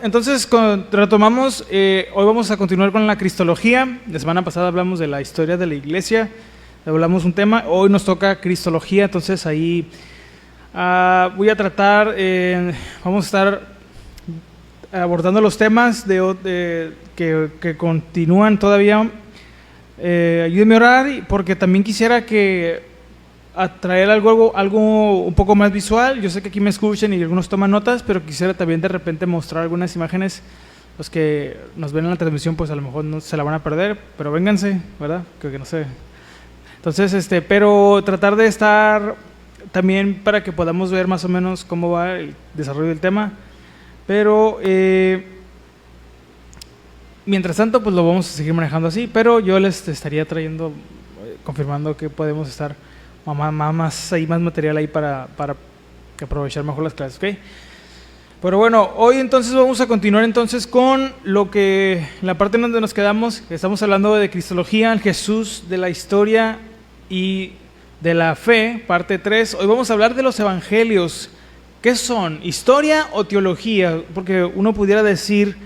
entonces retomamos, hoy vamos a continuar con la cristología. La semana pasada hablamos de la historia de la iglesia, hablamos un tema, hoy nos toca cristología, entonces ahí voy a tratar, vamos a estar abordando los temas que continúan todavía. Ayúdenme a orar porque también quisiera traer algo un poco más visual. Yo sé que aquí me escuchan y algunos toman notas, pero quisiera también de repente mostrar algunas imágenes. Los que nos ven en la transmisión pues a lo mejor no se la van a perder, pero vénganse, ¿verdad? Que no sé. Entonces, pero tratar de estar también para que podamos ver más o menos cómo va el desarrollo del tema. Pero mientras tanto pues lo vamos a seguir manejando así, pero yo les estaría trayendo, confirmando que podemos estar más material ahí para que aprovechar mejor las clases, ¿ok? Pero bueno, hoy entonces vamos a continuar entonces con la parte en donde nos quedamos. Estamos hablando de cristología, el Jesús de la historia y de la fe, parte 3. Hoy vamos a hablar de los evangelios. ¿Qué son? ¿Historia o teología? Porque uno pudiera decir,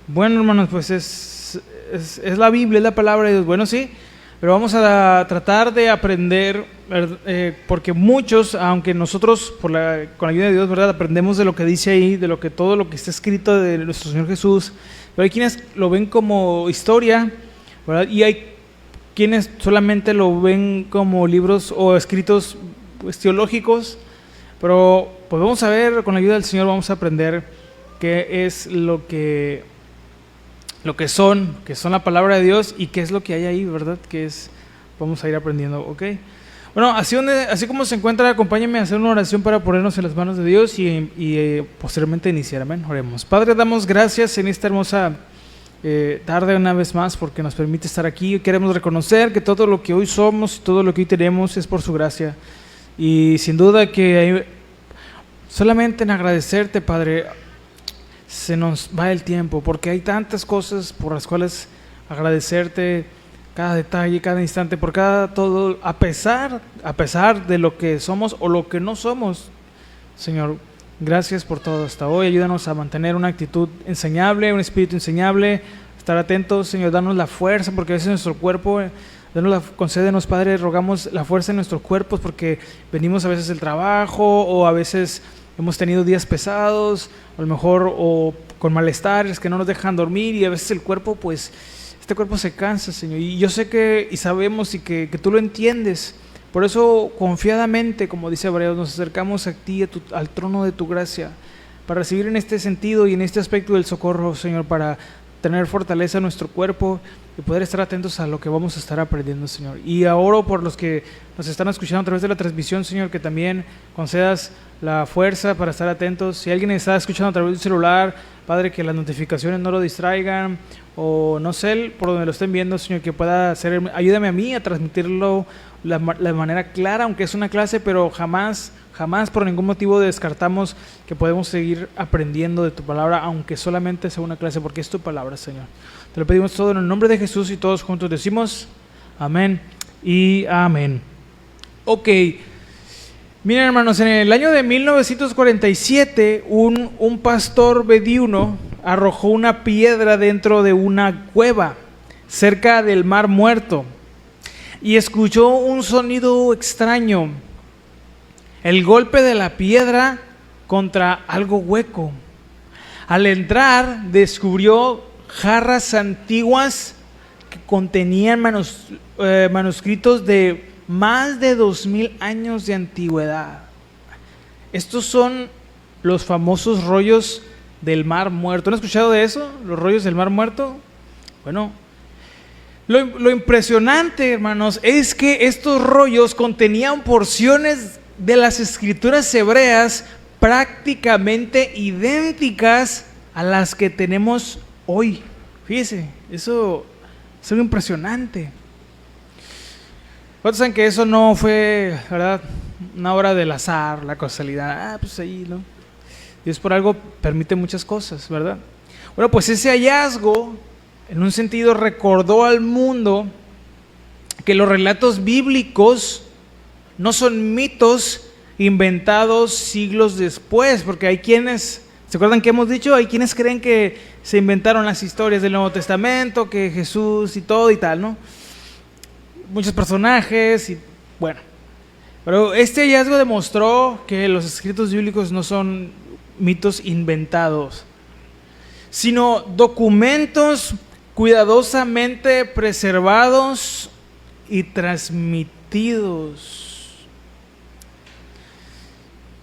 bueno, hermanos, pues es la Biblia, es la palabra de Dios. Bueno, sí, pero vamos a tratar de aprender, porque muchos, aunque nosotros con la ayuda de Dios, ¿verdad?, aprendemos de lo que dice ahí, de todo lo que está escrito de nuestro Señor Jesús, pero hay quienes lo ven como historia, ¿verdad?, y hay quienes solamente lo ven como libros o escritos pues, teológicos. Pero pues vamos a ver, con la ayuda del Señor vamos a aprender qué es lo que son la palabra de Dios y qué es lo que hay ahí, ¿verdad? Vamos a ir aprendiendo, ¿ok? Bueno, así como se encuentra, acompáñenme a hacer una oración para ponernos en las manos de Dios y posteriormente iniciar, amén. Oremos. Padre, damos gracias en esta hermosa tarde una vez más porque nos permite estar aquí. Queremos reconocer que todo lo que hoy somos y todo lo que hoy tenemos es por su gracia. Y sin duda que solamente en agradecerte, Padre, se nos va el tiempo, porque hay tantas cosas por las cuales agradecerte, cada detalle, cada instante, por todo, a pesar de lo que somos o lo que no somos. Señor, gracias por todo hasta hoy. Ayúdanos a mantener una actitud enseñable, un espíritu enseñable, estar atentos, Señor, danos la fuerza, porque a veces nuestro cuerpo... concédenos, Padre, rogamos la fuerza en nuestros cuerpos porque venimos a veces del trabajo o a veces hemos tenido días pesados, a lo mejor o con malestares que no nos dejan dormir y a veces el cuerpo, pues, este cuerpo se cansa, Señor. Y yo sé y sabemos y que tú lo entiendes. Por eso, confiadamente, como dice Hebreos, nos acercamos a ti, al trono de tu gracia, para recibir en este sentido y en este aspecto del socorro, Señor, para tener fortaleza en nuestro cuerpo y poder estar atentos a lo que vamos a estar aprendiendo, Señor. Y oro por los que nos están escuchando a través de la transmisión, Señor, que también concedas la fuerza para estar atentos. Si alguien está escuchando a través del celular, Padre, que las notificaciones no lo distraigan, o no sé, por donde lo estén viendo, Señor, que pueda ayúdame a mí a transmitirlo de manera clara, aunque es una clase, pero jamás por ningún motivo descartamos que podemos seguir aprendiendo de tu palabra, aunque solamente sea una clase, porque es tu palabra, Señor. Te lo pedimos todo en el nombre de Jesús y todos juntos decimos amén y amén. Ok, miren, hermanos, en el año de 1947 un pastor beduino arrojó una piedra dentro de una cueva cerca del Mar Muerto y escuchó un sonido extraño, el golpe de la piedra contra algo hueco. Al entrar descubrió jarras antiguas que contenían manuscritos de más de 2000 años de antigüedad. Estos son los famosos rollos del Mar Muerto. ¿Han escuchado de eso? ¿Los rollos del Mar Muerto? Bueno, lo impresionante, hermanos, es que estos rollos contenían porciones de las escrituras hebreas prácticamente idénticas a las que tenemos hoy. Fíjese, eso es algo impresionante. ¿Cuántos saben que eso no fue, verdad, una obra del azar, la casualidad? Pues ahí, ¿no? Dios por algo permite muchas cosas, ¿verdad? Bueno, pues ese hallazgo, en un sentido, recordó al mundo que los relatos bíblicos no son mitos inventados siglos después, porque hay quienes ¿Se acuerdan que hemos dicho? Hay quienes creen que se inventaron las historias del Nuevo Testamento, que Jesús y todo y tal, ¿no? Muchos personajes y bueno. Pero este hallazgo demostró que los escritos bíblicos no son mitos inventados, sino documentos cuidadosamente preservados y transmitidos.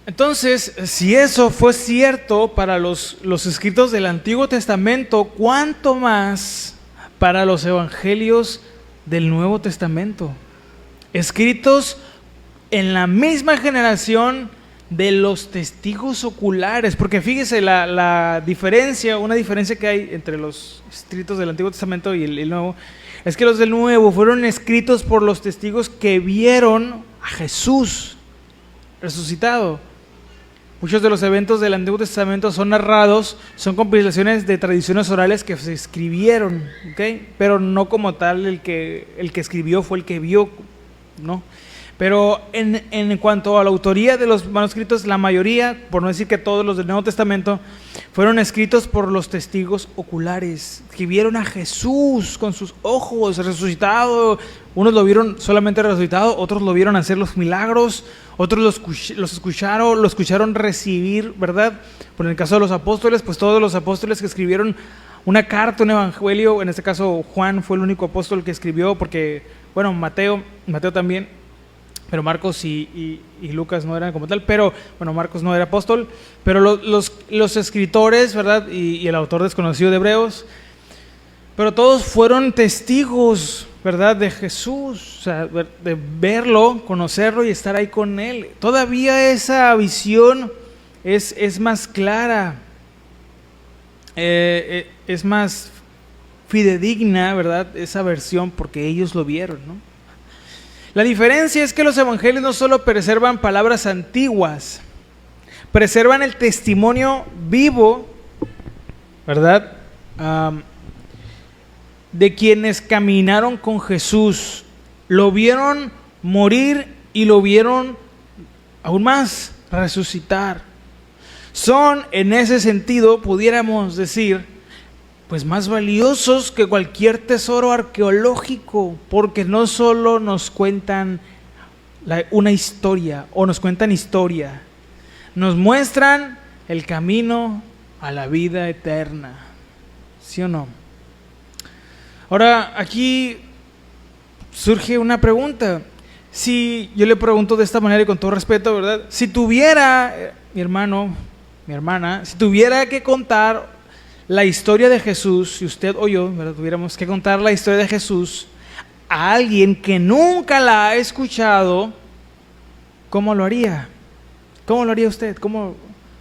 Entonces, si eso fue cierto para los escritos del Antiguo Testamento, ¿cuánto más para los evangelios del Nuevo Testamento? Escritos en la misma generación de los testigos oculares, porque fíjese una diferencia que hay entre los escritos del Antiguo Testamento y el Nuevo, es que los del Nuevo fueron escritos por los testigos que vieron a Jesús resucitado. Muchos de los eventos del Antiguo Testamento son narrados, son compilaciones de tradiciones orales que se escribieron, ¿okay? Pero no como tal el que escribió fue el que vio, ¿no? Pero en cuanto a la autoría de los manuscritos, la mayoría, por no decir que todos los del Nuevo Testamento, fueron escritos por los testigos oculares, que vieron a Jesús con sus ojos resucitado. Unos lo vieron solamente resucitado, otros lo vieron hacer los milagros, otros lo escucharon recibir, ¿verdad? Por el caso de los apóstoles, pues todos los apóstoles que escribieron una carta, un evangelio, en este caso Juan fue el único apóstol que escribió, porque, bueno, Mateo también, pero Marcos y Lucas no eran como tal, pero bueno, Marcos no era apóstol, pero los escritores, ¿verdad? Y el autor desconocido de Hebreos, pero todos fueron testigos, ¿verdad? De Jesús, o sea, de verlo, conocerlo y estar ahí con él. Todavía esa visión es más clara, es más fidedigna, ¿verdad? Esa versión porque ellos lo vieron, ¿no? La diferencia es que los evangelios no solo preservan palabras antiguas, preservan el testimonio vivo, ¿verdad? De quienes caminaron con Jesús, lo vieron morir y lo vieron aún más resucitar. Son, en ese sentido, pudiéramos decir, pues más valiosos que cualquier tesoro arqueológico, porque no solo nos cuentan una historia o nos cuentan historia, nos muestran el camino a la vida eterna, ¿sí o no? Ahora, aquí surge una pregunta. Si yo le pregunto de esta manera y con todo respeto, ¿verdad? Si tuviera, mi hermano, mi hermana, si tuviera que contar la historia de Jesús, si usted o yo, ¿verdad?, tuviéramos que contar la historia de Jesús a alguien que nunca la ha escuchado, ¿cómo lo haría? ¿Cómo lo haría usted? Una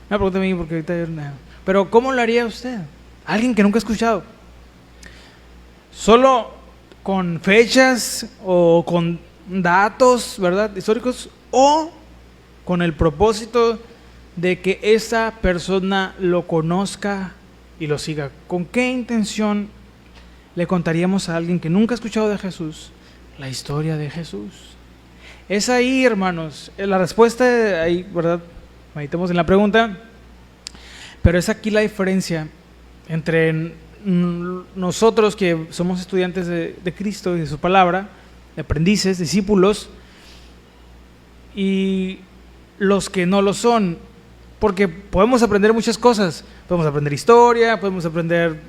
pregunta a mí porque ahorita pero ¿cómo lo haría usted? Alguien que nunca ha escuchado. ¿Solo con fechas o con datos, ¿verdad?, históricos, o con el propósito de que esa persona lo conozca y lo siga? ¿Con qué intención le contaríamos a alguien que nunca ha escuchado de Jesús la historia de Jesús? Es ahí, hermanos, la respuesta ahí, ¿verdad? Meditemos en la pregunta, pero es aquí la diferencia entre nosotros que somos estudiantes de Cristo y de su palabra, de aprendices, discípulos, y los que no lo son. Porque podemos aprender muchas cosas, podemos aprender historia, podemos aprender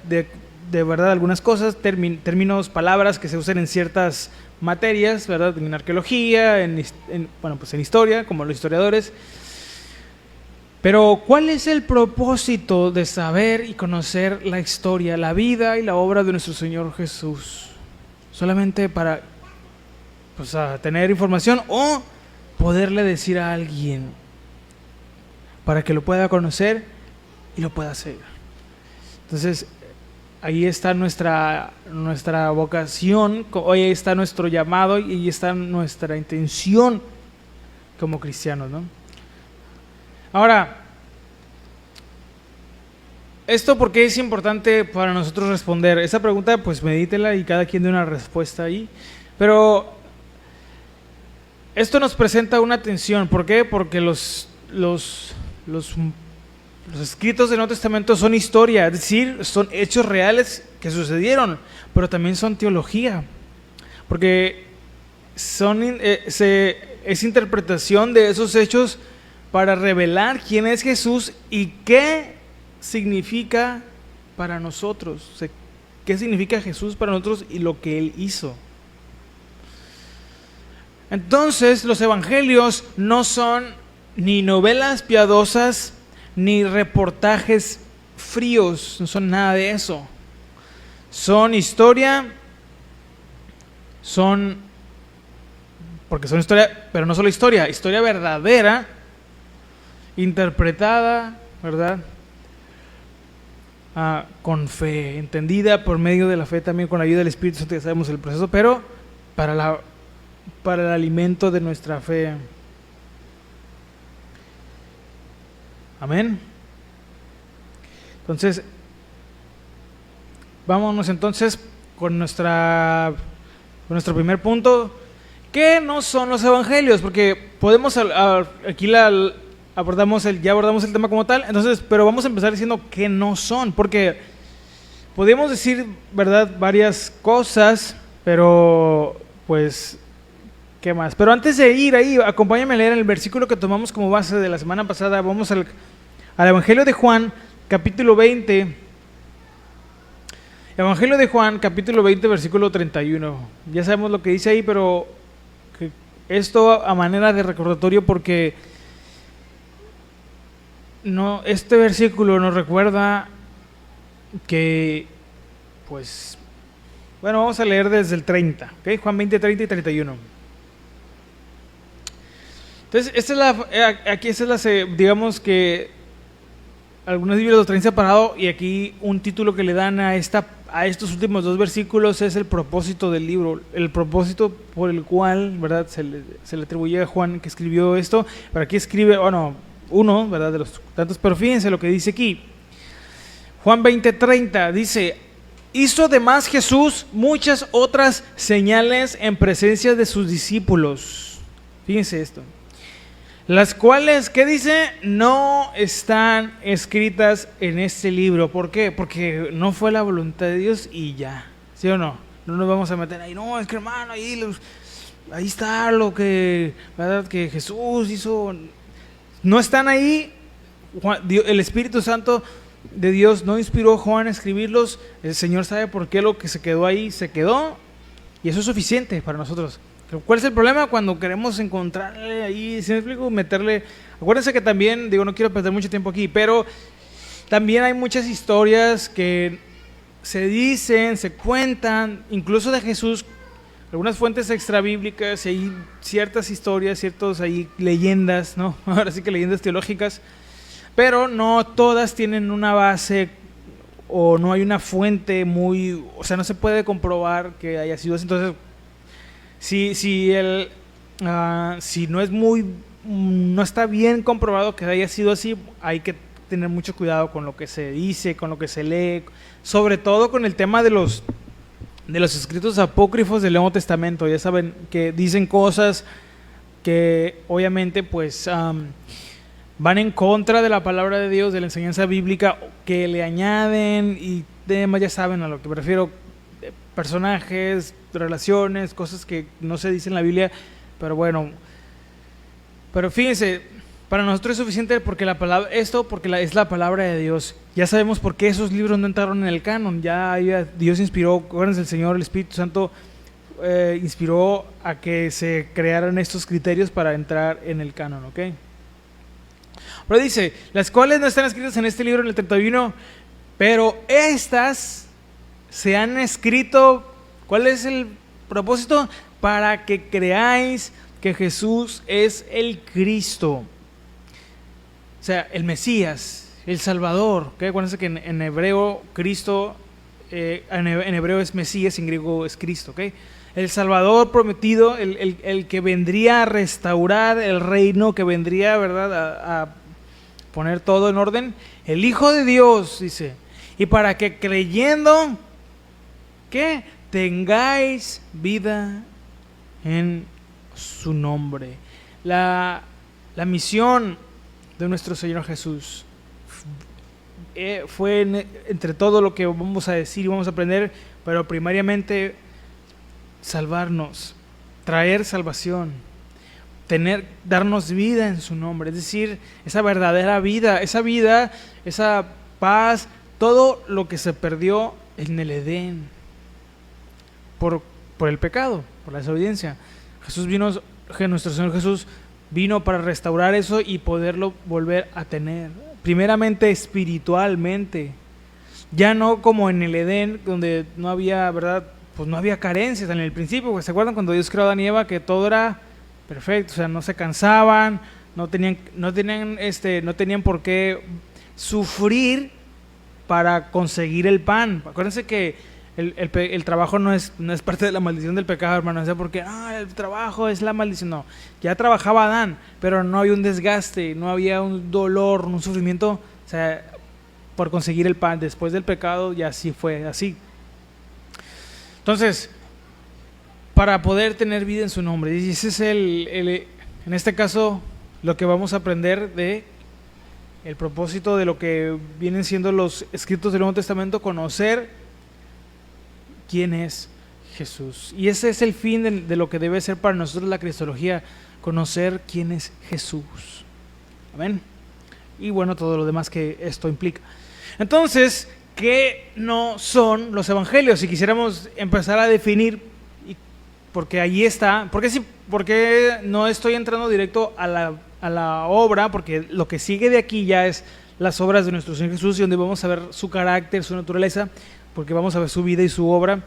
de verdad algunas cosas, términos, palabras que se usan en ciertas materias, ¿verdad?, en arqueología, en historia, como los historiadores. Pero ¿cuál es el propósito de saber y conocer la historia, la vida y la obra de nuestro Señor Jesús? ¿Solamente para tener información o poderle decir a alguien para que lo pueda conocer y lo pueda hacer? Entonces, ahí está nuestra vocación, ahí está nuestro llamado y ahí está nuestra intención como cristianos, ¿no? Ahora, ¿esto por qué es importante para nosotros responder? Esa pregunta, pues medítela y cada quien dé una respuesta ahí. Pero esto nos presenta una tensión. ¿Por qué? Porque los Los escritos del Nuevo Testamento son historia, es decir, son hechos reales que sucedieron, pero también son teología, porque es interpretación de esos hechos para revelar quién es Jesús y qué significa para nosotros, o sea, qué significa Jesús para nosotros y lo que Él hizo. Entonces, los evangelios no son ni novelas piadosas, ni reportajes fríos, no son nada de eso. Son historia, porque son historia, pero no solo historia verdadera, interpretada, ¿verdad? Con fe, entendida por medio de la fe, también con la ayuda del Espíritu Santo, ya sabemos el proceso, pero para el alimento de nuestra fe. Amén. Entonces, vámonos entonces con nuestro primer punto. ¿Qué no son los evangelios? Porque podemos aquí ya abordamos el tema como tal, entonces, pero vamos a empezar diciendo qué no son, porque podemos decir, ¿verdad?, varias cosas, pero pues, ¿qué más? Pero antes de ir ahí, acompáñame a leer el versículo que tomamos como base de la semana pasada. Vamos al Evangelio de Juan, capítulo 20. Evangelio de Juan, capítulo 20, versículo 31. Ya sabemos lo que dice ahí, pero esto a manera de recordatorio, porque este versículo nos recuerda que, pues, bueno, vamos a leer desde el 30, ¿ok? Juan 20, 30 y 31. Entonces, digamos que algunos libros lo traen separado, y aquí un título que le dan a estos últimos dos versículos es el propósito del libro, el propósito por el cual, ¿verdad?, se le atribuye a Juan que escribió esto. Pero aquí escribe, uno, ¿verdad?, de los tantos, pero fíjense lo que dice aquí. Juan 20:30 dice: hizo además Jesús muchas otras señales en presencia de sus discípulos. Fíjense esto. Las cuales, ¿qué dice? No están escritas en este libro. ¿Por qué? Porque no fue la voluntad de Dios y ya. ¿Sí o no? No nos vamos a meter ahí. No, es que hermano, ahí está lo que, ¿verdad?, que Jesús hizo. No están ahí. El Espíritu Santo de Dios no inspiró a Juan a escribirlos. El Señor sabe por qué lo que se quedó ahí se quedó. Y eso es suficiente para nosotros. ¿Cuál es el problema? Cuando queremos encontrarle ahí, ¿sí me explico? Meterle. Acuérdense que también, no quiero perder mucho tiempo aquí, pero también hay muchas historias que se dicen, se cuentan, incluso de Jesús, algunas fuentes extrabíblicas, y hay ciertas historias, ciertas ahí leyendas, ¿no? Ahora sí que leyendas teológicas, pero no todas tienen una base, o no hay una fuente o sea, no se puede comprobar que haya sido así. Entonces, si no está bien comprobado que haya sido así, hay que tener mucho cuidado con lo que se dice, con lo que se lee, sobre todo con el tema de los escritos apócrifos del Nuevo Testamento. Ya saben que dicen cosas que obviamente pues van en contra de la palabra de Dios, de la enseñanza bíblica, que le añaden y demás. Ya saben a lo que me refiero: personajes, relaciones, cosas que no se dicen en la Biblia. Pero bueno, pero fíjense, para nosotros es suficiente porque es la palabra de Dios. Ya sabemos por qué esos libros no entraron en el canon. Dios inspiró, acuérdense, el Señor, el Espíritu Santo inspiró a que se crearan estos criterios para entrar en el canon, ¿ok? Pero dice: las cuales no están escritas en este libro, en el 31, pero estas se han escrito. ¿Cuál es el propósito? Para que creáis que Jesús es el Cristo, o sea, el Mesías, el Salvador. ¿Okay? Acuérdense que en hebreo Cristo, en hebreo es Mesías, en griego es Cristo. ¿Okay? El Salvador prometido, el que vendría a restaurar el reino, que vendría, ¿verdad?, a poner todo en orden. El Hijo de Dios, dice, y para que creyendo, ¿qué?, tengáis vida en su nombre. La misión de nuestro Señor Jesús fue entre todo lo que vamos a decir y vamos a aprender, pero primariamente salvarnos, traer salvación, darnos vida en su nombre, es decir, esa verdadera vida, esa paz, todo lo que se perdió en el Edén por el pecado, por la desobediencia. Nuestro Señor Jesús vino para restaurar eso y poderlo volver a tener, primeramente espiritualmente, ya no como en el Edén, donde no había, ¿verdad? Pues no había carencias en el principio, porque ¿se acuerdan cuando Dios creó a Adán y Eva que todo era perfecto? O sea, no se cansaban, no tenían por qué sufrir para conseguir el pan. Acuérdense que el trabajo no es parte de la maldición del pecado, hermano. O sea, porque el trabajo es la maldición. No, ya trabajaba Adán, pero no había un desgaste, no había un dolor, un sufrimiento, o sea, por conseguir el pan. Después del pecado ya sí fue así. Entonces, para poder tener vida en su nombre, y ese es en este caso lo que vamos a aprender de el propósito de lo que vienen siendo los escritos del Nuevo Testamento, conocer quién es Jesús. Y ese es el fin de lo que debe ser para nosotros la cristología, conocer quién es Jesús. Amén. Y bueno, todo lo demás que esto implica. Entonces, ¿qué no son los evangelios? Si quisiéramos empezar a definir, porque ahí está, porque no estoy entrando directo a la obra, porque lo que sigue de aquí ya es las obras de nuestro Señor Jesús, y donde vamos a ver su carácter, su naturaleza, porque vamos a ver su vida y su obra.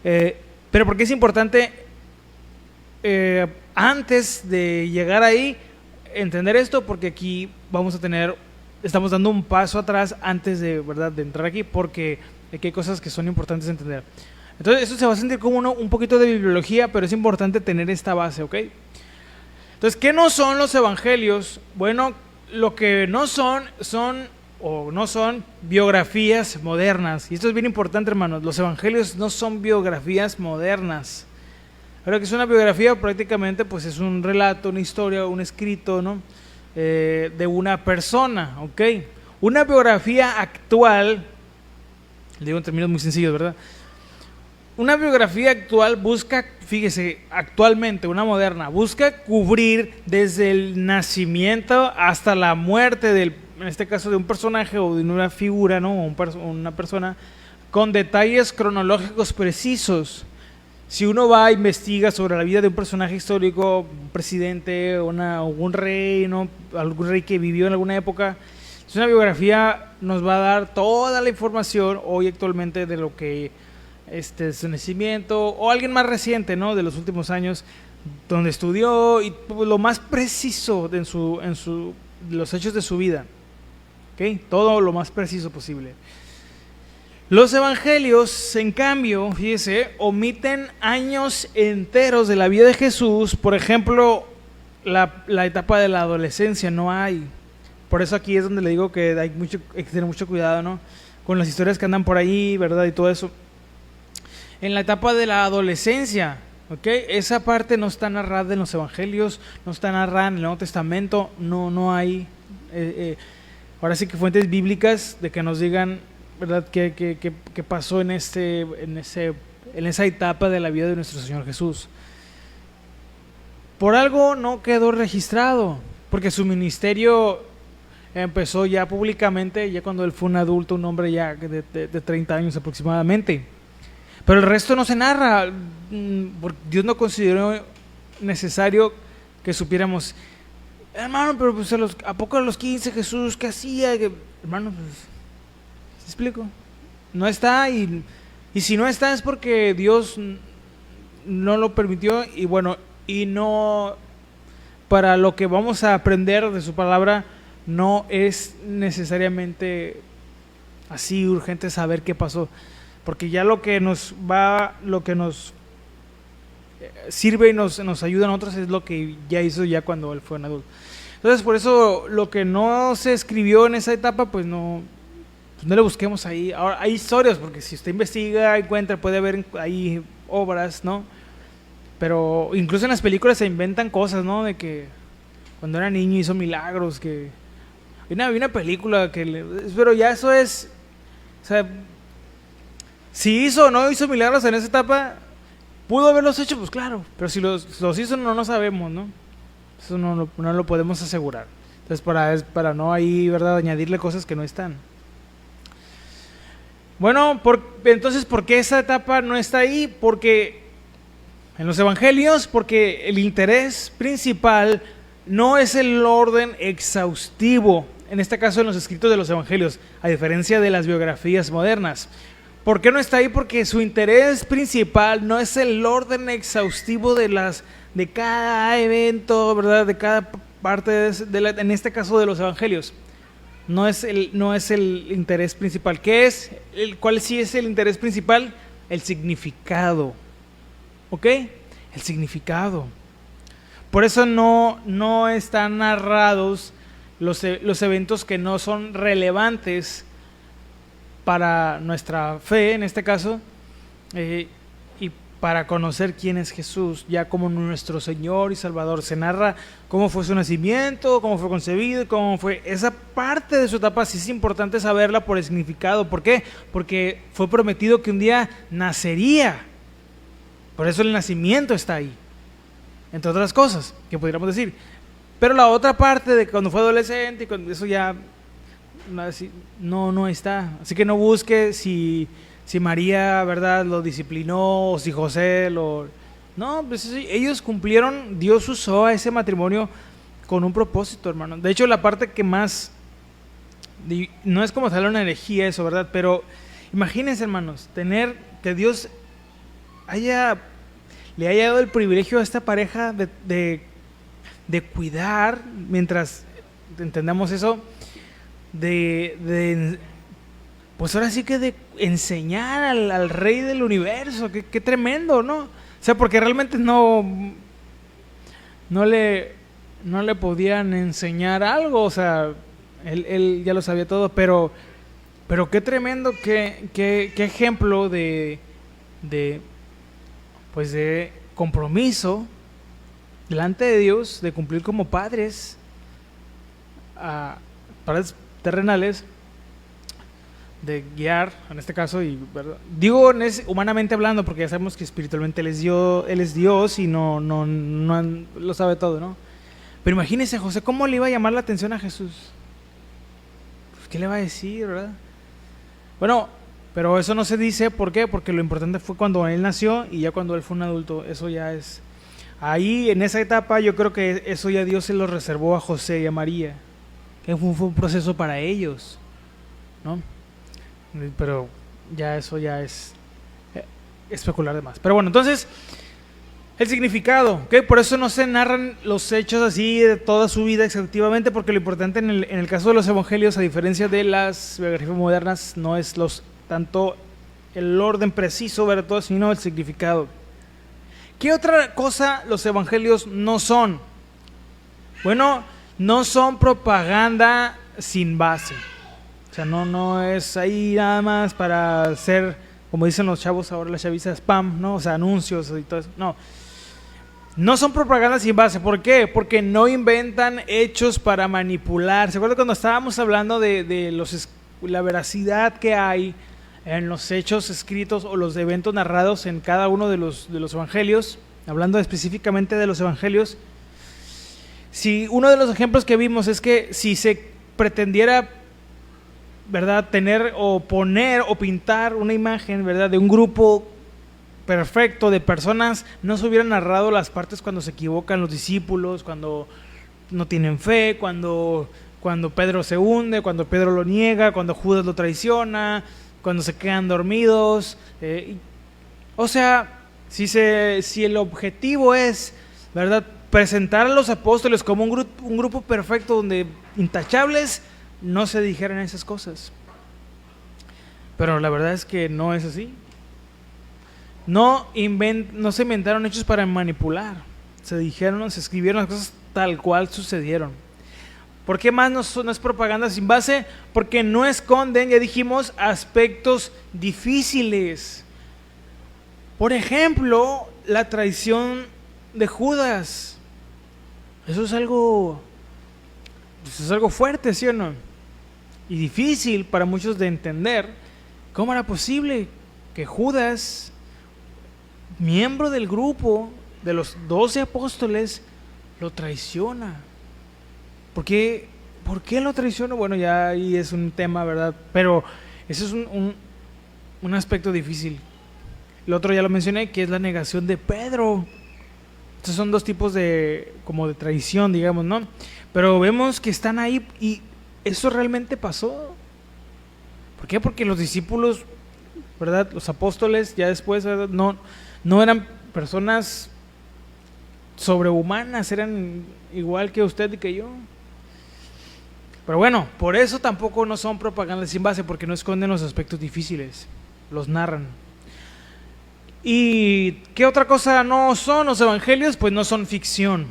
Pero porque es importante, antes de llegar ahí, entender esto, porque aquí estamos dando un paso atrás antes de entrar aquí, porque aquí hay cosas que son importantes de entender. Entonces esto se va a sentir como un poquito de bibliología, pero es importante tener esta base, ¿ok? Entonces, ¿qué no son los evangelios? Bueno, lo que no son biografías modernas. Y esto es bien importante, hermanos. Los evangelios no son biografías modernas. Pero que es una biografía, prácticamente pues es un relato, una historia, un escrito, ¿no? De una persona, ¿ok? Una biografía actual, le digo en términos muy sencillos, ¿verdad? Una biografía actual busca, fíjese, actualmente, una moderna, busca cubrir desde el nacimiento hasta la muerte en este caso de un personaje o de una figura, ¿no? Una persona, con detalles cronológicos precisos. Si uno va a investigar sobre la vida de un personaje histórico, un presidente, un rey, ¿no? Algún rey que vivió en alguna época, es una biografía, nos va a dar toda la información hoy actualmente de lo que su nacimiento, o alguien más reciente, ¿no? De los últimos años, donde estudió, y lo más preciso de los hechos de su vida, ¿okay? Todo lo más preciso posible. Los evangelios, en cambio, fíjese, omiten años enteros de la vida de Jesús. Por ejemplo, la etapa de la adolescencia no hay. Por eso aquí es donde le digo que hay que tener mucho cuidado, ¿no? Con las historias que andan por ahí, ¿verdad? Y todo eso. En la etapa de la adolescencia, ¿ok? Esa parte no está narrada en los evangelios, no está narrada en el Nuevo Testamento, no hay. Ahora sí que fuentes bíblicas de que nos digan, ¿verdad?, qué pasó en esa etapa de la vida de nuestro Señor Jesús. Por algo no quedó registrado, porque su ministerio empezó ya públicamente, ya cuando él fue un adulto, un hombre ya de 30 años aproximadamente. Pero el resto no se narra, porque Dios no consideró necesario que supiéramos, hermano, pero pues ¿a poco a los 15 Jesús qué hacía? Hermano, pues, ¿te explico? No está, y si no está es porque Dios no lo permitió, y bueno, y no, para lo que vamos a aprender de su palabra, no es necesariamente así urgente saber qué pasó. Porque ya lo que nos sirve y nos ayuda a nosotros es lo que ya hizo ya cuando él fue un adulto. Entonces, por eso lo que no se escribió en esa etapa, pues no le busquemos ahí. Ahora, hay historias, porque si usted investiga, encuentra, puede haber ahí obras, ¿no? Pero incluso en las películas se inventan cosas, ¿no? De que cuando era niño hizo milagros, que Hay una película pero ya eso es, o sea, si hizo o no hizo milagros en esa etapa, pudo haberlos hecho, pues claro, pero si los hizo no sabemos, ¿no? Eso no lo podemos asegurar. Entonces para no ahí, ¿verdad?, añadirle cosas que no están. Bueno, entonces, ¿por qué esa etapa no está ahí? Porque en los evangelios, porque el interés principal no es el orden exhaustivo, en este caso en los escritos de los evangelios, a diferencia de las biografías modernas. ¿Por qué no está ahí? Porque su interés principal no es el orden exhaustivo de cada evento, ¿verdad?, de cada parte, en este caso de los evangelios. No es el interés principal. ¿Qué es? ¿Cuál sí es el interés principal? El significado. ¿Ok? El significado. Por eso no están narrados los eventos que no son relevantes para nuestra fe, en este caso, y para conocer quién es Jesús, ya como nuestro Señor y Salvador. Se narra cómo fue su nacimiento, cómo fue concebido, cómo fue esa parte de su etapa. Sí es importante saberla por el significado. ¿Por qué? Porque fue prometido que un día nacería. Por eso el nacimiento está ahí, entre otras cosas que podríamos decir. Pero la otra parte de cuando fue adolescente, y eso ya no está. Así que no busque si María, ¿verdad?, lo disciplinó, o si José lo... No, pues sí, ellos cumplieron. Dios usó a ese matrimonio con un propósito, hermano. De hecho, la parte que más... No es como tal una herejía eso, ¿verdad? Pero imagínense, hermanos, que Dios le haya dado el privilegio a esta pareja de cuidar, mientras entendamos eso, pues ahora sí que de enseñar al rey del universo. Qué tremendo, ¿no? O sea, porque realmente no le podían enseñar algo, o sea, él ya lo sabía todo, pero qué tremendo, qué ejemplo de compromiso delante de Dios, de cumplir como padres terrenales, de guiar, en este caso, y ¿verdad?, digo humanamente hablando, porque ya sabemos que espiritualmente Él es Dios y no lo sabe todo, ¿no? Pero imagínense, José, ¿cómo le iba a llamar la atención a Jesús? Pues, ¿qué le va a decir, verdad? Bueno, pero eso no se dice. ¿Por qué? Porque lo importante fue cuando Él nació, y ya cuando Él fue un adulto. Eso ya es... Ahí, en esa etapa, yo creo que eso ya Dios se lo reservó a José y a María. Que fue un proceso para ellos, ¿no? Pero ya eso ya es especular de más. Pero bueno, entonces, el significado, ¿ok? Por eso no se narran los hechos así de toda su vida exhaustivamente, porque lo importante en el caso de los evangelios, a diferencia de las biografías modernas, no es tanto el orden preciso, ¿verdad?, sino el significado. ¿Qué otra cosa los evangelios no son? Bueno, no son propaganda sin base. O sea, no es ahí nada más para hacer, como dicen los chavos ahora, las chavisas, spam, ¿no? O sea, anuncios y todo eso. No son propaganda sin base. ¿Por qué? Porque no inventan hechos para manipular. ¿Se acuerdan cuando estábamos hablando de la veracidad que hay en los hechos escritos o los eventos narrados en cada uno de los evangelios? Hablando específicamente de los evangelios. Si uno de los ejemplos que vimos es que si se pretendiera, ¿verdad?, tener o poner o pintar una imagen, ¿verdad?, de un grupo perfecto de personas, no se hubieran narrado las partes cuando se equivocan los discípulos, cuando no tienen fe, cuando Pedro se hunde, cuando Pedro lo niega, cuando Judas lo traiciona, cuando se quedan dormidos. O sea, si el objetivo es, ¿verdad?, presentar a los apóstoles como un grupo perfecto, donde intachables, no se dijeran esas cosas. Pero la verdad es que no es así. No se inventaron hechos para manipular. Se escribieron las cosas tal cual sucedieron. ¿Por qué más no es propaganda sin base? Porque no esconden, ya dijimos, aspectos difíciles. Por ejemplo, la traición de Judas. Eso es algo pues es algo fuerte, ¿sí o no? Y difícil para muchos de entender cómo era posible que Judas, miembro del grupo de los 12 apóstoles, lo traiciona. ¿Por qué lo traiciona? Bueno, ya ahí es un tema, ¿verdad? Pero ese es un aspecto difícil. El otro ya lo mencioné, que es la negación de Pedro. Estos son dos tipos como de traición, digamos, ¿no? Pero vemos que están ahí y eso realmente pasó. ¿Por qué? Porque los discípulos, ¿verdad? Los apóstoles ya después, ¿verdad? No eran personas sobrehumanas, eran igual que usted y que yo. Pero bueno, por eso tampoco no son propagandas sin base, porque no esconden los aspectos difíciles, los narran. ¿Y qué otra cosa no son los evangelios? Pues no son ficción.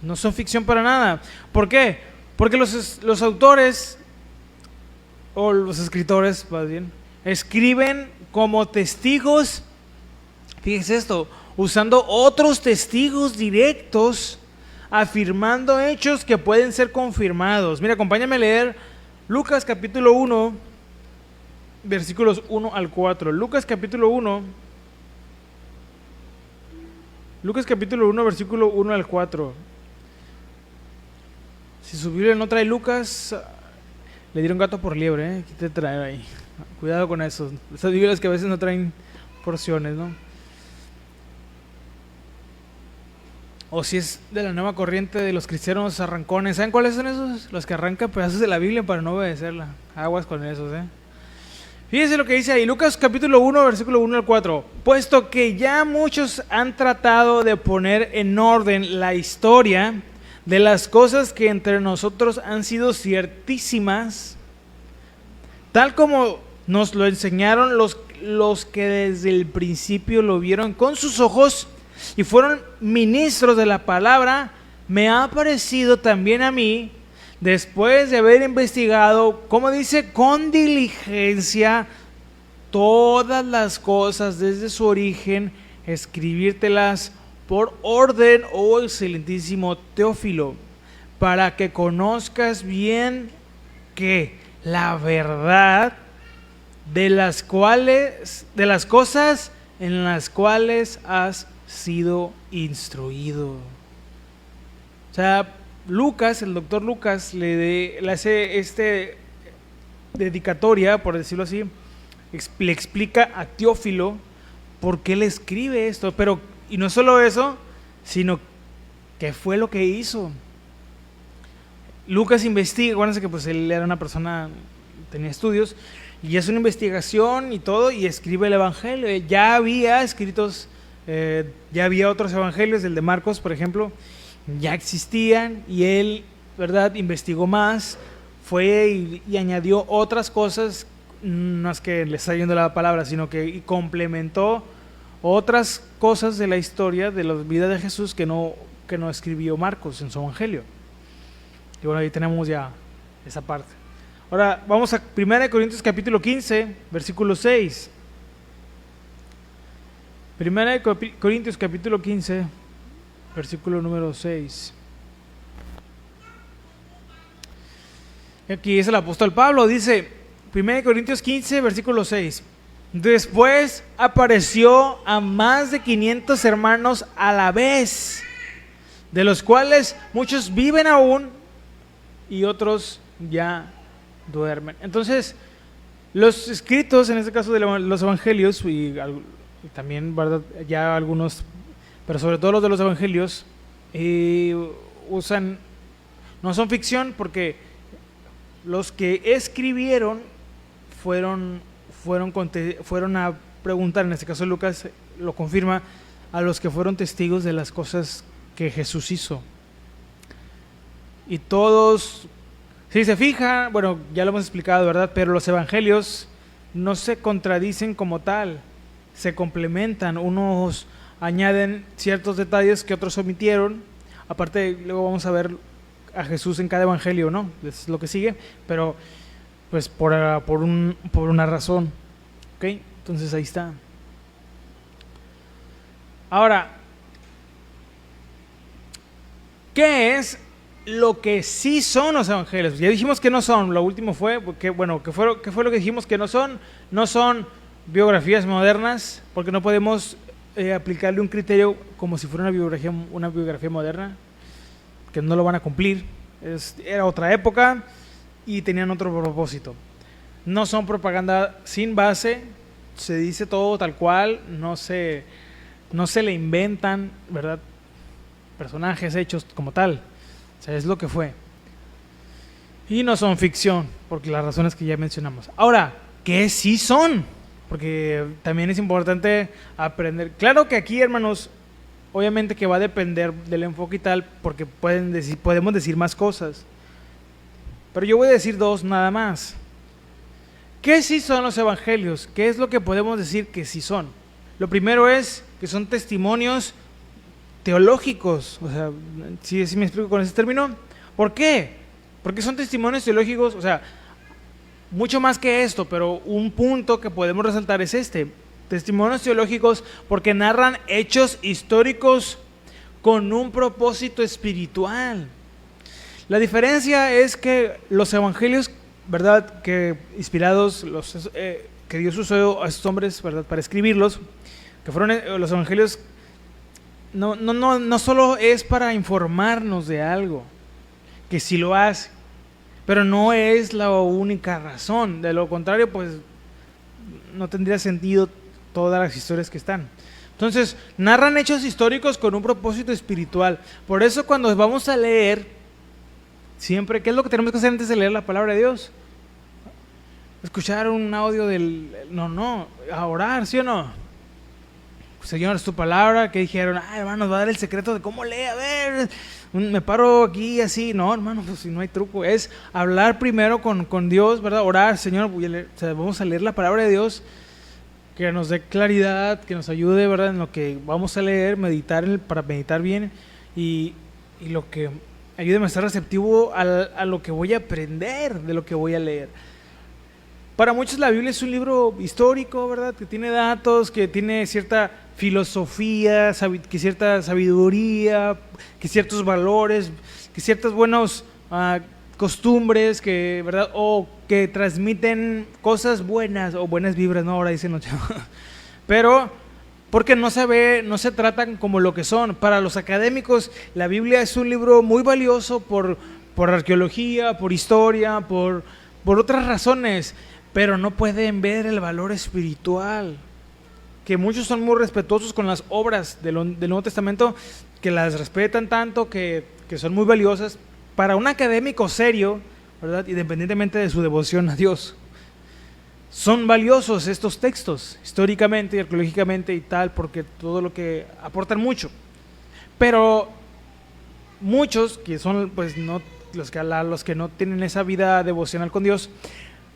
No son ficción para nada. ¿Por qué? Porque los autores, o los escritores más bien, escriben como testigos, fíjense esto, usando otros testigos directos, afirmando hechos que pueden ser confirmados. Mira, acompáñame a leer Lucas capítulo 1, versículos 1 al 4. Lucas capítulo 1, versículo 1 al 4. Si su Biblia no trae Lucas, le dieron gato por liebre, ¿eh? ¿Qué te trae ahí? Cuidado con eso. Esas Biblias que a veces no traen porciones, ¿no? O si es de la nueva corriente de los cristianos arrancones. ¿Saben cuáles son esos? Los que arrancan pedazos de la Biblia para no obedecerla. Aguas con esos, ¿eh? Fíjense lo que dice ahí, Lucas capítulo 1, versículo 1 al 4. Puesto que ya muchos han tratado de poner en orden la historia de las cosas que entre nosotros han sido ciertísimas, tal como nos lo enseñaron los que desde el principio lo vieron con sus ojos y fueron ministros de la palabra, me ha parecido también a mí, después de haber investigado, como dice, con diligencia todas las cosas desde su origen, escribírtelas por orden, oh excelentísimo Teófilo, para que conozcas bien que la verdad de las cosas en las cuales has sido instruido. O sea, Lucas, el doctor Lucas, le hace dedicatoria, por decirlo así, le explica a Teófilo por qué le escribe esto, y no solo eso, sino qué fue lo que hizo. Lucas investiga, acuérdense que pues él era una persona, tenía estudios, y hace una investigación y todo, y escribe el evangelio. Ya había escritos, ya había otros evangelios, el de Marcos, por ejemplo, ya existían, y él, ¿verdad?, investigó más, fue y añadió otras cosas, no es que le está yendo la palabra, sino que complementó otras cosas de la historia de la vida de Jesús que no escribió Marcos en su evangelio. Y bueno, ahí tenemos ya esa parte. Ahora vamos a 1 Corintios capítulo 15, versículo 6. 1 Corintios capítulo 15, versículo número 6. Aquí es el apóstol Pablo, dice 1 Corintios 15, versículo 6. Después apareció a más de 500 hermanos a la vez, de los cuales muchos viven aún y otros ya duermen. Entonces, los escritos, en este caso de los evangelios, y también, ¿verdad?, ya algunos, pero sobre todo los de los evangelios, no son ficción, porque los que escribieron fueron a preguntar, en este caso Lucas lo confirma, a los que fueron testigos de las cosas que Jesús hizo. Y todos, si se fijan, bueno, ya lo hemos explicado, ¿verdad?, pero los evangelios no se contradicen como tal, se complementan, unos añaden ciertos detalles que otros omitieron. Aparte, luego vamos a ver a Jesús en cada evangelio, ¿no? Es lo que sigue, pero pues por una razón, ¿ok? Entonces ahí está. Ahora, ¿qué es lo que sí son los evangelios. Ya dijimos que no son, lo último fue, ¿qué fue lo que dijimos que no son? No son biografías modernas, porque no podemos aplicarle un criterio como si fuera una biografía moderna, que no lo van a cumplir. Era otra época y tenían otro propósito. No son propaganda sin base, se dice todo tal cual, no se le inventan, ¿verdad?, personajes hechos como tal. O sea, es lo que fue. Y no son ficción, porque las razones que ya mencionamos. Ahora, ¿qué sí son? Porque también es importante aprender. Claro que aquí, hermanos, obviamente que va a depender del enfoque y tal, porque podemos decir más cosas. Pero yo voy a decir dos nada más. ¿Qué sí son los evangelios? ¿Qué es lo que podemos decir que sí son? Lo primero es que son testimonios teológicos. O sea, ¿sí me explico con ese término? ¿Por qué? Porque son testimonios teológicos, o sea, mucho más que esto, pero un punto que podemos resaltar es este. Testimonios teológicos porque narran hechos históricos con un propósito espiritual. La diferencia es que los evangelios, ¿verdad?, que inspirados, que Dios usó a estos hombres, ¿verdad?, para escribirlos, que fueron los evangelios, no solo es para informarnos de algo, que sí lo hace, pero no es la única razón. De lo contrario, pues no tendría sentido todas las historias que están. Entonces, narran hechos históricos con un propósito espiritual. Por eso cuando vamos a leer, siempre, ¿qué es lo que tenemos que hacer antes de leer la palabra de Dios? Escuchar un audio a orar, ¿sí o no? Señor, es tu palabra. Que dijeron, hermano, nos va a dar el secreto de cómo lee, a ver, me paro aquí así. No, hermano, pues si no hay truco, es hablar primero con Dios, ¿verdad? Orar, Señor, vamos a leer la palabra de Dios, que nos dé claridad, que nos ayude, ¿verdad?, en lo que vamos a leer, para meditar bien y lo que ayúdeme a estar receptivo a lo que voy a aprender de lo que voy a leer. Para muchos la Biblia es un libro histórico, ¿verdad?, que tiene datos, que tiene cierta filosofía, que cierta sabiduría, que ciertos valores, que ciertas buenas costumbres, que, ¿verdad?, o que transmiten cosas buenas o buenas vibras, ¿no? Ahora dicen los chavos. Pero porque no se tratan como lo que son. Para los académicos, la Biblia es un libro muy valioso por arqueología, por historia, por otras razones, pero no pueden ver el valor espiritual. Que muchos son muy respetuosos con las obras del Nuevo Testamento, que las respetan tanto, que son muy valiosas para un académico serio, ¿verdad?, independientemente de su devoción a Dios. Son valiosos estos textos, históricamente y arqueológicamente y tal, porque todo lo que aportan mucho. Pero muchos, que son pues no los que no tienen esa vida devocional con Dios,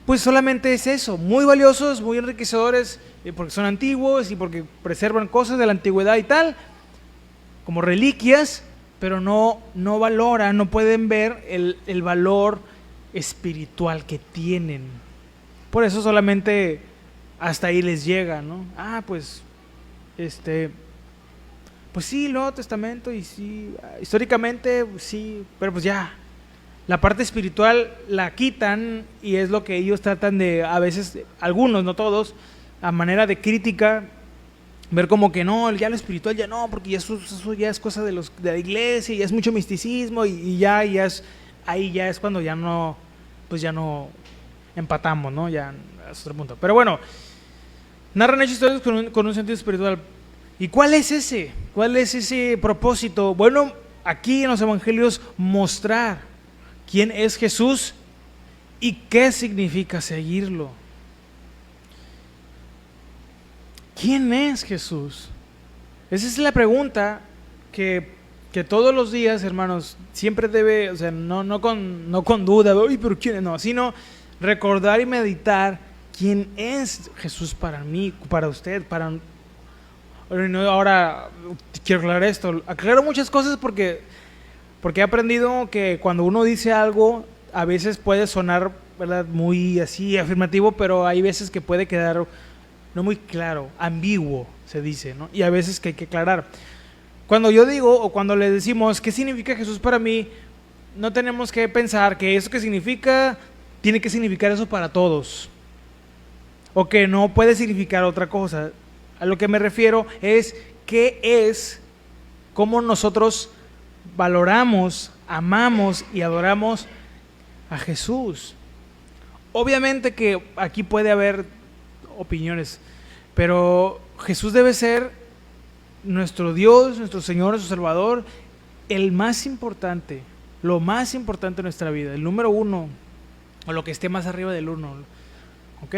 pues solamente es eso, muy valiosos, muy enriquecedores, porque son antiguos y porque preservan cosas de la antigüedad y tal, como reliquias, pero no valoran, no pueden ver el valor espiritual que tienen. Por eso solamente hasta ahí les llega, ¿no? Pues sí, el Nuevo Testamento, y sí, históricamente sí, pero pues ya, la parte espiritual la quitan, y es lo que ellos tratan de, a veces, algunos, no todos, a manera de crítica, ver como que no, ya lo espiritual ya no, porque eso ya es cosa de la iglesia, ya es mucho misticismo, y ahí ya es cuando ya no empatamos, ¿no? Ya es otro punto. Pero bueno, narran hechos históricos con un sentido espiritual. ¿Y cuál es ese? ¿Cuál es ese propósito? Bueno, aquí en los evangelios mostrar quién es Jesús y qué significa seguirlo. ¿Quién es Jesús? Esa es la pregunta que todos los días, hermanos, siempre debe, o sea, no con duda, pero ¿quién es? No, sino recordar y meditar quién es Jesús para mí, para usted, Ahora quiero aclarar esto. Aclaro muchas cosas porque he aprendido que cuando uno dice algo, a veces puede sonar, ¿verdad?, muy así afirmativo, pero hay veces que puede quedar no muy claro, ambiguo se dice, ¿no? Y a veces que hay que aclarar. Cuando yo digo, o cuando le decimos, ¿qué significa Jesús para mí? no tenemos que pensar que eso que significa tiene que significar eso para todos, o que no puede significar otra cosa. A lo que me refiero es qué es, cómo nosotros valoramos, amamos y adoramos a Jesús. Obviamente que aquí puede haber opiniones, pero Jesús debe ser nuestro Dios, nuestro Señor, nuestro Salvador, el más importante, lo más importante de nuestra vida, el número uno, o lo que esté más arriba del uno. ¿Ok?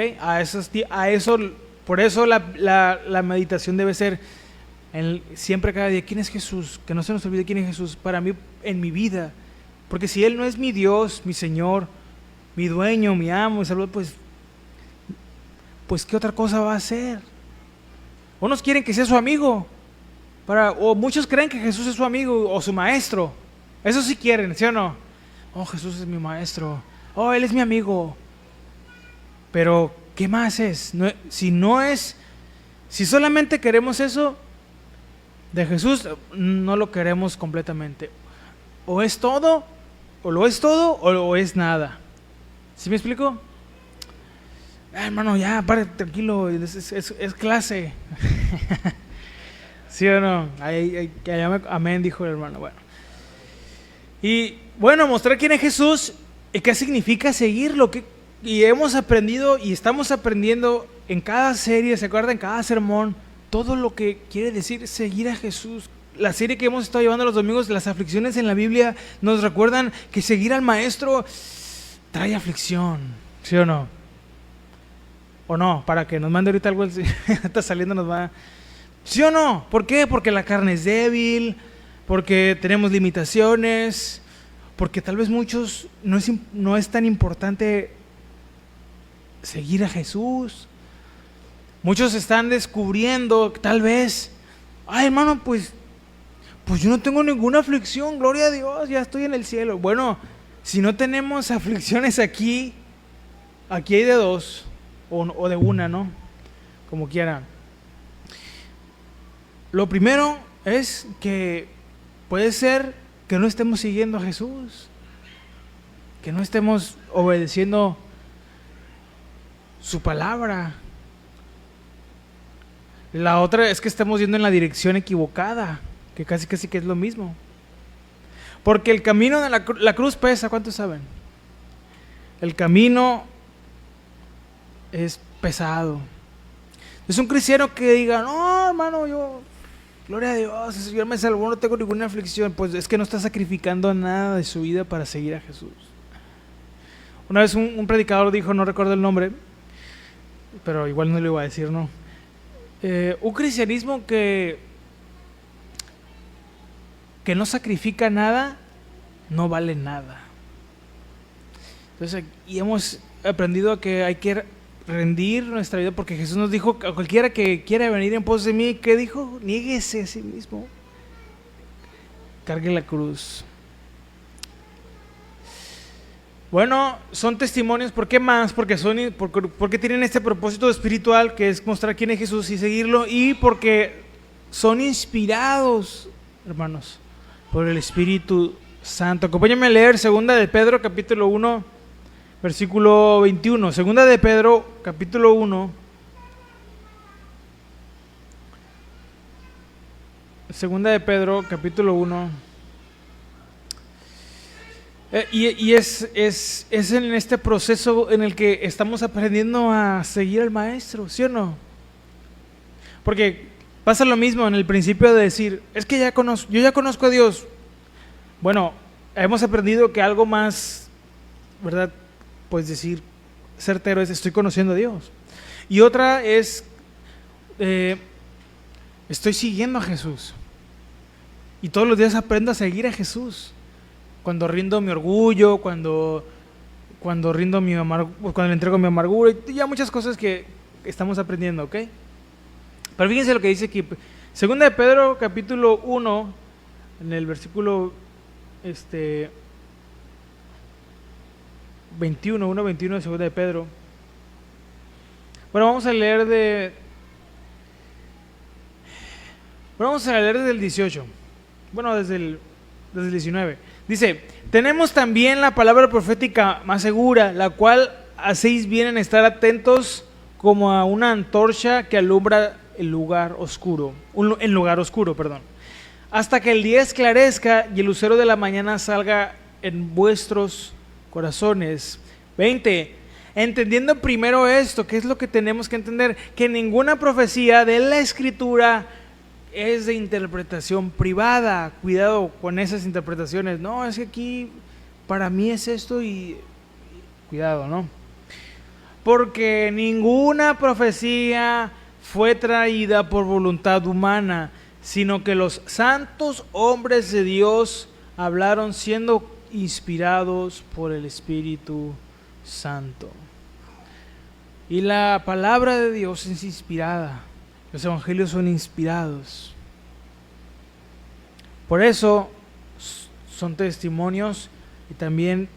Por eso la meditación debe ser siempre, cada día, ¿quién es Jesús? Que no se nos olvide quién es Jesús para mí en mi vida. Porque si Él no es mi Dios, mi Señor, mi dueño, mi amo, mi salvador, pues ¿qué otra cosa va a hacer? Unos quieren que sea su amigo, o muchos creen que Jesús es su amigo o su maestro. Eso sí quieren, ¿sí o no? Oh, Jesús es mi maestro. Oh, Él es mi amigo. Pero, ¿qué más es? Si solamente queremos eso de Jesús, no lo queremos completamente. O es todo, o lo es todo, o lo es nada. ¿Sí me explico? Hermano, ya, párate, tranquilo, es clase. ¿Sí o no? Amén, dijo el hermano. Bueno. Y bueno, mostrar quién es Jesús y qué significa seguirlo. Y hemos aprendido y estamos aprendiendo en cada serie, ¿se acuerdan? En cada sermón, todo lo que quiere decir seguir a Jesús. La serie que hemos estado llevando los domingos, las aflicciones en la Biblia, nos recuerdan que seguir al Maestro trae aflicción, ¿sí o no? ¿O no? Para que nos mande ahorita algo, está saliendo, nos va... ¿Sí o no? ¿Por qué? Porque la carne es débil, porque tenemos limitaciones, porque tal vez muchos no es tan importante seguir a Jesús. Muchos están descubriendo, tal vez, ay hermano, pues yo no tengo ninguna aflicción, gloria a Dios, ya estoy en el cielo. Bueno, si no tenemos aflicciones aquí hay de dos, o de una, ¿no? Como quieran. Lo primero es que puede ser que no estemos siguiendo a Jesús, que no estemos obedeciendo su palabra. La otra es que estemos yendo en la dirección equivocada, que casi que es lo mismo. Porque el camino de la cruz pesa, ¿cuántos saben? El camino es pesado. Es un cristiano que diga, no hermano, yo, gloria a Dios, el Señor me salvó, no tengo ninguna aflicción. Pues es que no está sacrificando nada de su vida para seguir a Jesús. Una vez un predicador dijo, no recuerdo el nombre, pero igual no le iba a decir, no. Un cristianismo que no sacrifica nada, no vale nada. Entonces, y hemos aprendido que hay que rendir nuestra vida, porque Jesús nos dijo, a cualquiera que quiera venir en pos de mí, ¿qué dijo? Niéguese a sí mismo, cargue la cruz. Bueno, son testimonios. ¿Por qué más? Porque tienen este propósito espiritual, que es mostrar quién es Jesús y seguirlo, y porque son inspirados, hermanos, por el Espíritu Santo. Acompáñame a leer 2 de Pedro, capítulo 1, versículo 21. 2 de Pedro, capítulo 1. 2 de Pedro, capítulo 1. Y es en este proceso en el que estamos aprendiendo a seguir al Maestro, ¿sí o no? Porque pasa lo mismo en el principio de decir, es que yo ya conozco a Dios. Bueno, hemos aprendido que algo más, ¿verdad? Pues decir certero es, estoy conociendo a Dios. Y otra es, estoy siguiendo a Jesús. Y todos los días aprendo a seguir a Jesús. Cuando rindo mi orgullo, cuando rindo cuando le entrego mi amargura, y ya muchas cosas que estamos aprendiendo, ¿ok? Pero fíjense lo que dice aquí. 2 de Pedro, capítulo 1, en el versículo 21, 1:21 de 2 de Pedro. Bueno, vamos a leer desde el 18. Bueno, desde el 19. Dice, tenemos también la palabra profética más segura, la cual hacéis bien en estar atentos como a una antorcha que alumbra el lugar oscuro, perdón, hasta que el día esclarezca y el lucero de la mañana salga en vuestros corazones. 20. Entendiendo primero esto, ¿qué es lo que tenemos que entender? Que ninguna profecía de la Escritura es de interpretación privada. Cuidado con esas interpretaciones. No, es que aquí para mí es esto y cuidado, ¿no? Porque ninguna profecía fue traída por voluntad humana, sino que los santos hombres de Dios hablaron siendo inspirados por el Espíritu Santo. Y la palabra de Dios es inspirada. Los evangelios son inspirados. Por eso son testimonios y también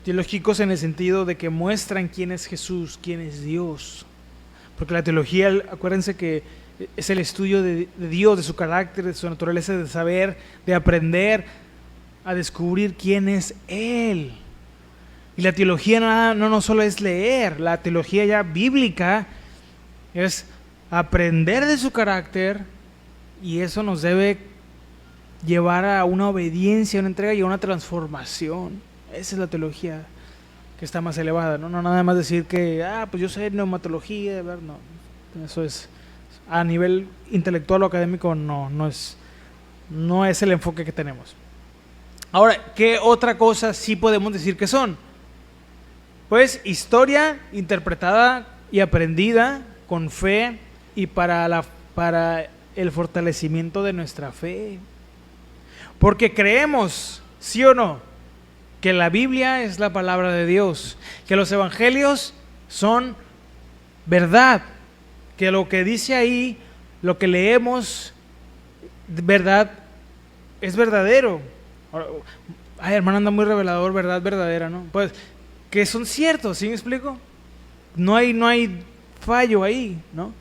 teológicos en el sentido de que muestran quién es Jesús, quién es Dios. Porque la teología, acuérdense que es el estudio de Dios, de su carácter, de su naturaleza, de saber, de aprender a descubrir quién es Él. Y la teología no solo es leer, la teología ya bíblica es aprender de su carácter, y eso nos debe llevar a una obediencia, una entrega y a una transformación. Esa es la teología que está más elevada, no nada más decir que, pues yo sé neumatología, no, eso es a nivel intelectual o académico, no es el enfoque que tenemos. Ahora, ¿qué otra cosa sí podemos decir que son? Pues historia interpretada y aprendida con fe y para el fortalecimiento de nuestra fe. Porque creemos, ¿sí o no?, que la Biblia es la palabra de Dios, que los evangelios son verdad, que lo que dice ahí, lo que leemos, verdad, es verdadero. Ay, hermano, anda muy revelador, verdad verdadera, ¿no? Pues que son ciertos, ¿sí me explico? No hay fallo ahí, ¿no?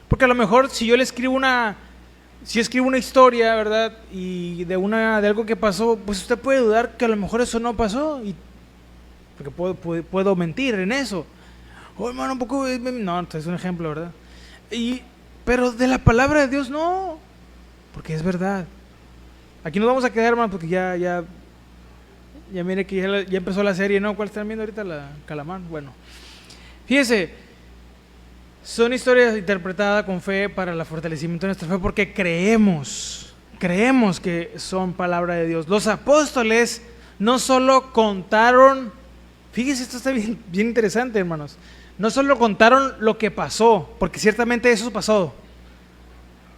Porque a lo mejor si yo escribo una historia, ¿verdad? Y de algo que pasó, pues usted puede dudar que a lo mejor eso no pasó, porque puedo mentir en eso. Oh, hermano, un poco, no, es un ejemplo, ¿verdad? Pero de la palabra de Dios no, porque es verdad. Aquí nos vamos a quedar, hermano, porque ya mire que ya empezó la serie, ¿no? ¿Cuál están viendo ahorita? La Calamar. Bueno, fíjese, son historias interpretadas con fe para el fortalecimiento de nuestra fe, porque creemos que son palabra de Dios. Los apóstoles no solo contaron, fíjese, esto está bien interesante, hermanos, no solo contaron lo que pasó, porque ciertamente eso pasó,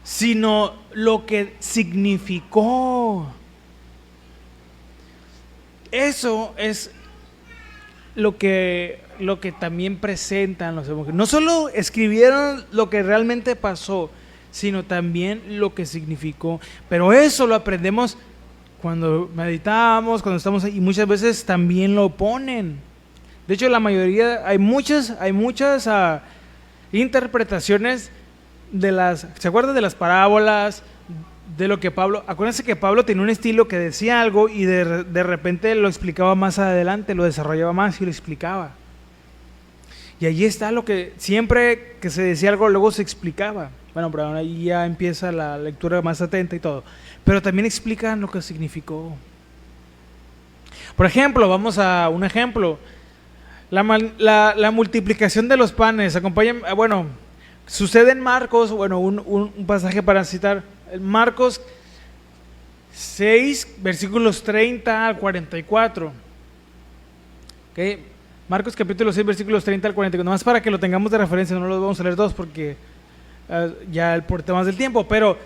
sino lo que significó. Eso es lo que también presentan los evangelios. No solo escribieron lo que realmente pasó, sino también lo que significó. Pero eso lo aprendemos cuando meditamos, cuando estamos ahí, y muchas veces también lo ponen. De hecho, la mayoría, hay muchas interpretaciones ¿se acuerdan de las parábolas? De lo que acuérdense que Pablo tenía un estilo que decía algo y de repente lo explicaba más adelante, lo desarrollaba más y lo explicaba. Y allí está lo que siempre que se decía algo, luego se explicaba. Bueno, pero ahí ya empieza la lectura más atenta y todo. Pero también explican lo que significó. Por ejemplo, vamos a un ejemplo. La multiplicación de los panes. Acompáñenme, bueno, sucede en Marcos, bueno, un pasaje para citar. Marcos 6, versículos 30 al 44. ¿Okay? Marcos capítulo 6, versículos 30 al 44. Nomás para que lo tengamos de referencia, no los vamos a leer todos porque ya por temas del tiempo. Pero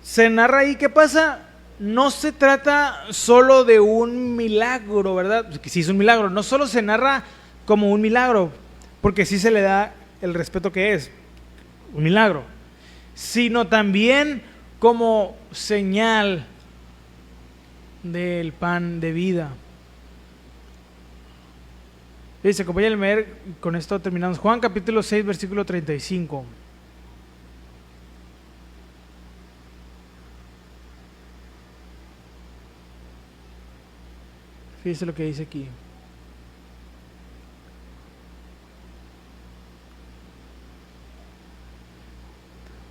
se narra ahí qué pasa. No se trata solo de un milagro, ¿verdad? Que sí es un milagro. No solo se narra como un milagro, porque sí se le da el respeto que es un milagro, sino también como señal del pan de vida. Dice, acompáñenme a leer, con esto terminamos. Juan capítulo 6, versículo 35. Fíjese lo que dice aquí.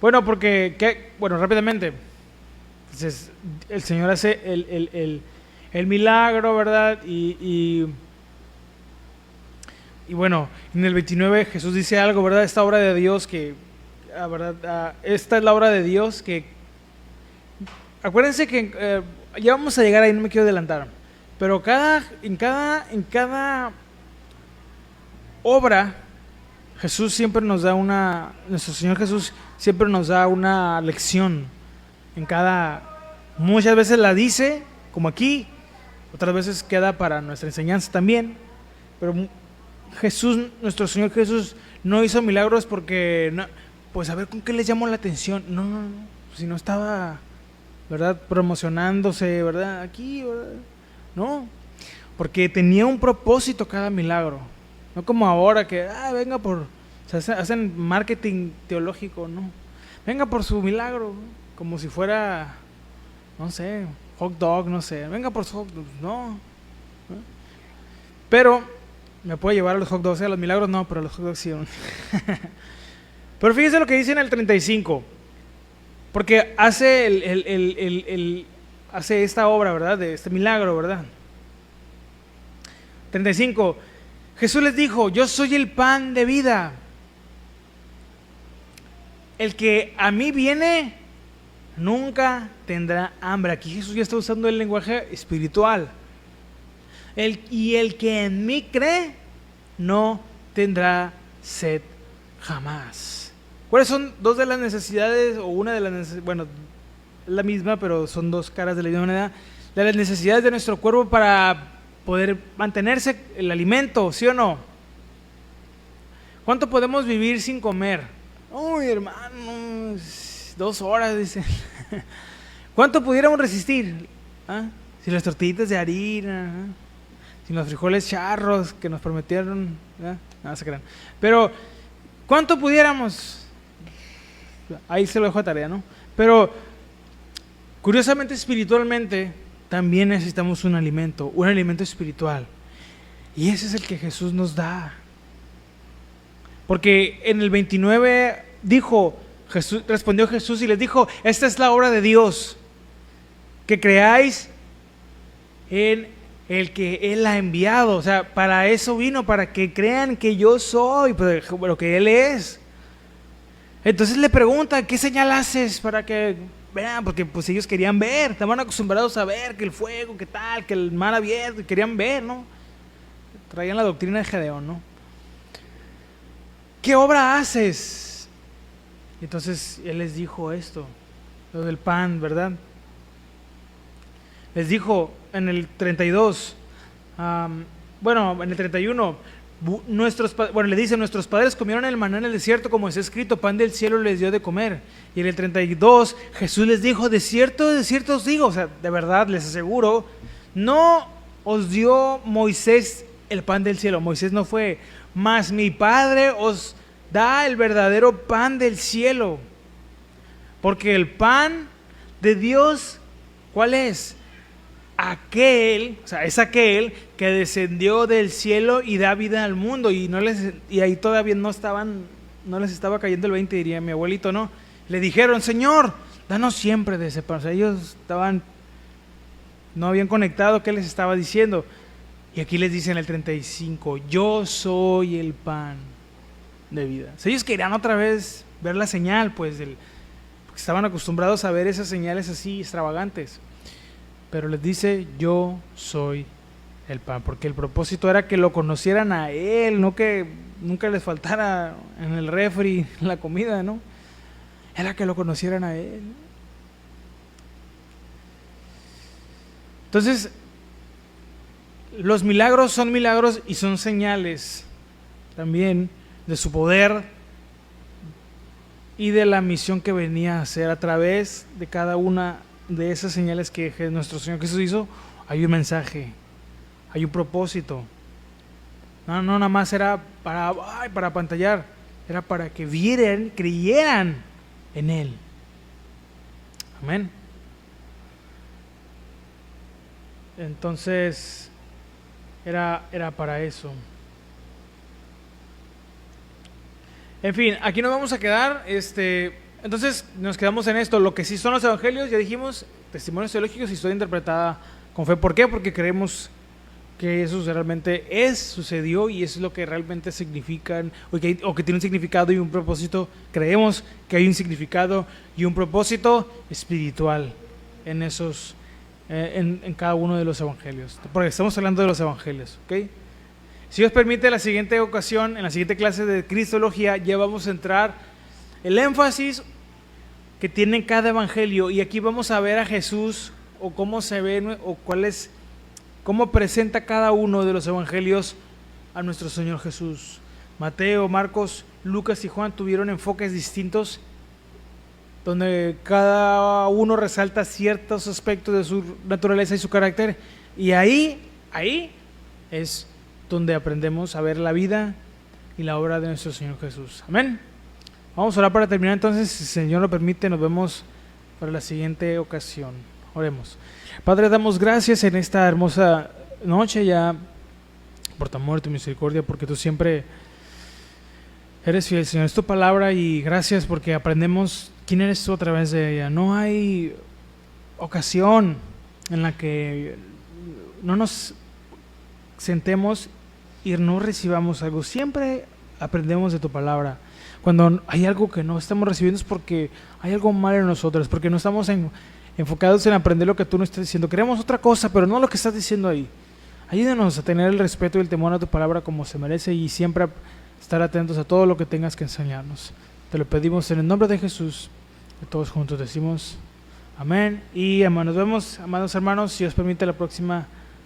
Bueno, bueno, rápidamente. Entonces, el Señor hace el milagro, ¿verdad? Y bueno, en el 29 Jesús dice algo, ¿verdad? Esta obra de Dios ¿verdad? Esta es la obra de Dios que... Acuérdense que ya vamos a llegar ahí, no me quiero adelantar. Pero en cada obra, Jesús siempre nos da nuestro Señor Jesús siempre nos da una lección. Muchas veces la dice, como aquí, otras veces queda para nuestra enseñanza también. Pero nuestro Señor Jesús no hizo milagros porque, pues a ver con qué les llamó la atención. No, si no estaba, ¿verdad? Promocionándose, ¿verdad? Aquí, ¿verdad? No, porque tenía un propósito cada milagro. No como ahora que, venga hacen marketing teológico, no. Venga por su milagro, como si fuera, no sé, hot dog, no sé. Venga por su hot dog, no. Pero me puede llevar a los hot dogs, a los milagros no, pero a los hot dogs sí. Pero fíjese lo que dice en el 35. Porque hace hace esta obra, ¿verdad? De este milagro, ¿verdad? 35. Jesús les dijo: yo soy el pan de vida. El que a mí viene nunca tendrá hambre. Aquí Jesús ya está usando el lenguaje espiritual. Y el que en mí cree no tendrá sed jamás. ¿Cuáles son dos de las necesidades, o una de las necesidades? Bueno, la misma, pero son dos caras de la misma moneda. De las necesidades de nuestro cuerpo para poder mantenerse el alimento, ¿sí o no? ¿Cuánto podemos vivir sin comer? Uy, hermano, 2 horas, dice. ¿Cuánto pudiéramos resistir? Si las tortillitas de harina, si los frijoles charros que nos prometieron, no se crean. Pero, ¿cuánto pudiéramos? Ahí se lo dejo a tarea, ¿no? Pero, curiosamente, espiritualmente, también necesitamos un alimento espiritual. Y ese es el que Jesús nos da. Porque en el 29 respondió Jesús y les dijo: esta es la obra de Dios, que creáis en el que Él ha enviado. O sea, para eso vino, para que crean que yo soy, pero que Él es. Entonces le pregunta: ¿qué señal haces para que vean? Porque pues ellos querían ver, estaban acostumbrados a ver que el fuego, que tal, que el mar abierto, y querían ver, ¿no? Traían la doctrina de Gedeón, ¿no? ¿Qué obra haces? Entonces Él les dijo esto, lo del pan, ¿verdad? Les dijo en el 32, en el 31, le dice: nuestros padres comieron el maná en el desierto, como está escrito, pan del cielo les dio de comer. Y en el 32, Jesús les dijo: de cierto os digo, o sea, de verdad les aseguro, no os dio Moisés el pan del cielo. Moisés no fue, mas mi Padre os da el verdadero pan del cielo. Porque el pan de Dios, ¿cuál es? Es aquel que descendió del cielo y da vida al mundo. Y ahí todavía no les estaba cayendo el 20, diría mi abuelito, ¿no? Le dijeron: Señor, danos siempre de ese pan. O sea, ellos no habían conectado qué les estaba diciendo. Y aquí les dice en el 35: yo soy el pan de vida. O sea, ellos querían otra vez ver la señal, pues, porque estaban acostumbrados a ver esas señales así extravagantes. Pero les dice: yo soy el pan, porque el propósito era que lo conocieran a Él, no que nunca les faltara en el refri la comida, ¿no? Era que lo conocieran a Él. Entonces, los milagros son milagros y son señales también de su poder y de la misión que venía a hacer. A través de cada una de esas señales que nuestro Señor Jesús hizo, hay un mensaje, hay un propósito. No nada más era para apantallar, era para que creyeran en Él. Amén. Entonces, era para eso. En fin, aquí nos vamos a quedar. Entonces nos quedamos en esto. Lo que sí son los evangelios, ya dijimos, testimonios teológicos y historia interpretada con fe. ¿Por qué? Porque creemos que eso realmente sucedió y eso es lo que realmente significan, o que tiene un significado y un propósito. Creemos que hay un significado y un propósito espiritual en esos, en cada uno de los evangelios. Porque estamos hablando de los evangelios, ¿ok? Si Dios permite, la siguiente ocasión, en la siguiente clase de Cristología, ya vamos a entrar el énfasis que tiene cada evangelio, y aquí vamos a ver a Jesús, o cómo se ve, o cómo presenta cada uno de los evangelios a nuestro Señor Jesús. Mateo, Marcos, Lucas y Juan tuvieron enfoques distintos, donde cada uno resalta ciertos aspectos de su naturaleza y su carácter, y ahí es donde aprendemos a ver la vida y la obra de nuestro Señor Jesús. Amén. Vamos a orar para terminar entonces. Si el Señor lo permite, nos vemos para la siguiente ocasión. Oremos. Padre, damos gracias en esta hermosa noche ya por tu amor y tu misericordia, porque tú siempre eres fiel, Señor. Es tu palabra y gracias porque aprendemos quién eres tú a través de ella. No hay ocasión en la que no nos sentemos y no recibamos algo. Siempre aprendemos de tu palabra. Cuando hay algo que no estamos recibiendo es porque hay algo mal en nosotros, porque no estamos enfocados en aprender lo que tú nos estás diciendo. Queremos otra cosa, pero no lo que estás diciendo ahí. Ayúdanos a tener el respeto y el temor a tu palabra como se merece, y siempre estar atentos a todo lo que tengas que enseñarnos. Te lo pedimos en el nombre de Jesús. Que todos juntos decimos amén y amén. Nos vemos, amados hermanos, si Dios permite, la próxima